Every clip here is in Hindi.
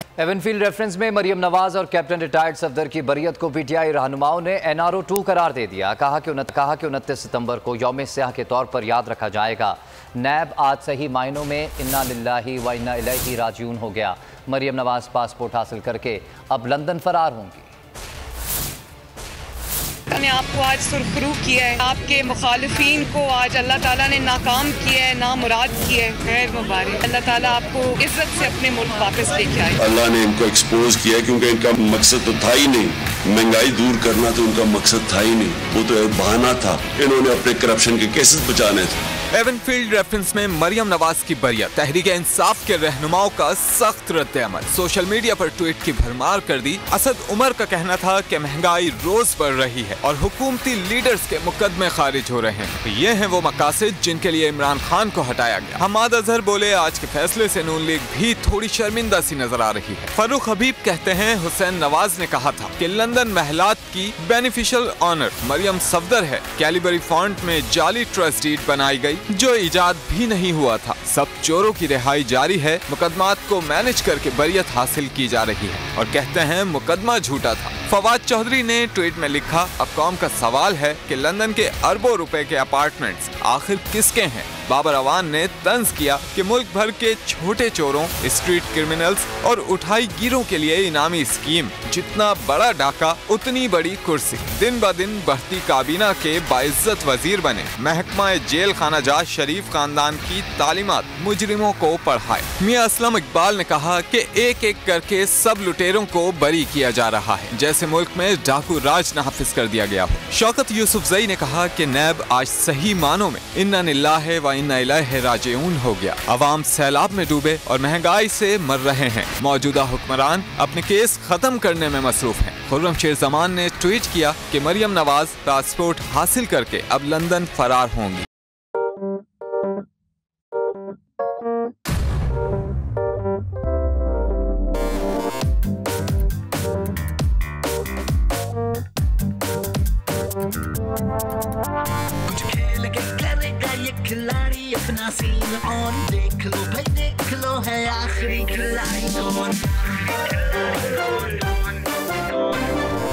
एवनफील्ड रेफरेंस में मरियम नवाज और कैप्टन रिटायर्ड सफदर की बरियत को पीटीआई रहनुमाओं ने NRO 2 करार दे दिया। कहा कि 29 सितंबर को यौम स्याह के तौर पर याद रखा जाएगा। नैब आज सही मायनों में इन्ना लिल्लाही व इन्ना इलैहि राजिऊन हो गया। मरियम नवाज पासपोर्ट हासिल करके अब लंदन फरार होंगी। ने आपको आज सुरखरू किया है, आपके मुखालिफिन को आज अल्लाह ताला ने नाकाम किया है, नामुराद किया है। खैर मुबारक, अल्लाह ताला आपको इज्जत से अपने मुल्क वापस लेके आए। अल्लाह ने इनको एक्सपोज किया क्योंकि इनका मकसद तो था ही नहीं, महंगाई दूर करना तो उनका मकसद था ही नहीं, वो तो एक बहाना था। इन्होंने अपने करप्शन के केसेस बचाने थे। एवनफील्ड रेफरेंस में मरियम नवाज की बरियत, तहरीक इंसाफ के रहनुमाओं का सख्त रद्द-ए-अमल, सोशल मीडिया पर ट्वीट की भरमार कर दी। असद उमर का कहना था कि महंगाई रोज बढ़ रही है और हुकूमती लीडर्स के मुकदमे खारिज हो रहे हैं। ये हैं वो मकासद जिनके लिए इमरान खान को हटाया गया। हमाद अजहर बोले, आज के फैसले से नून लीग भी थोड़ी शर्मिंदा सी नजर आ रही है। फरूख हबीब कहते हैं, हुसैन नवाज ने कहा था कि लंदन महलात की बेनिफिशियल ऑनर मरियम सफदर है। कैलिबरी फॉन्ट में जाली ट्रस्ट डीड बनाई गई जो इजाद भी नहीं हुआ था। सब चोरों की रिहाई जारी है। मुकदमात को मैनेज करके बरियत हासिल की जा रही है और कहते हैं मुकदमा झूठा था। फवाद चौधरी ने ट्वीट में लिखा, अब कौम का सवाल है कि लंदन के अरबों रुपए के अपार्टमेंट्स आखिर किसके हैं। बाबर अवान ने तंज किया कि मुल्क भर के छोटे चोरों, स्ट्रीट क्रिमिनल्स और उठाई गिरों के लिए इनामी स्कीम, जितना बड़ा डाका उतनी बड़ी कुर्सी। दिन ब दिन बढ़ती काबीना के बाइज्जत वजीर बने। महकमा जेल खाना जात शरीफ खानदान की तालीमात मुजरिमों को पढ़ाए। मियां असलम इकबाल ने कहा कि एक एक करके सब लुटेरों को बरी किया जा रहा है, जैसे मुल्क में डाकू राज नाफिज कर दिया गया हो। शौकत यूसुफजई ने कहा कि नैब आज सही मानों में इन्ना लिल्लाहि व इन्ना इलैहि राजिऊन हो गया। अवाम सैलाब में डूबे और महंगाई से मर रहे हैं। मौजूदा हुक्मरान अपने केस खत्म करने में मसरूफ हैं। खुर्रम शेर जमान ने ट्वीट किया कि मरियम नवाज पासपोर्ट हासिल करके अब लंदन फरार होंगी। खिलाड़ी अपना सीन ऑन, देख लो भाई देख लो, है आखिरी खिलाड़ी कौन,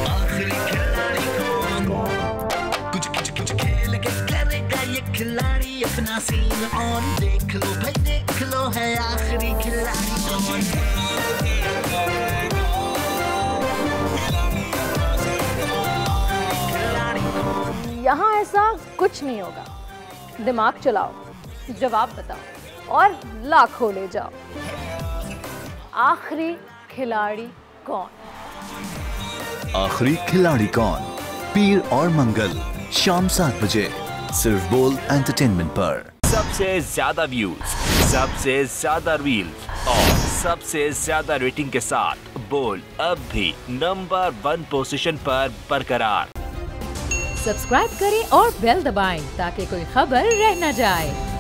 आखिरी खिलाड़ी कौन, कुछ कुछ कुछ खेल के करेगा ये खिलाड़ी अपना सीन ऑन, देख लो भाई देख लो, है आखिरी खिलाड़ी कौन। यहाँ ऐसा कुछ नहीं होगा। दिमाग चलाओ, जवाब बताओ और लाखों ले जाओ। आखिरी खिलाड़ी कौन? आखिरी खिलाड़ी कौन, पीर और मंगल शाम 7 बजे सिर्फ बोल एंटरटेनमेंट पर। सबसे ज्यादा व्यूज, सबसे ज्यादा रील्स और सबसे ज्यादा रेटिंग के साथ बोल अब भी नंबर 1 पोजीशन पर बरकरार। सब्सक्राइब करें और बेल दबाएं ताकि कोई खबर रह न जाए।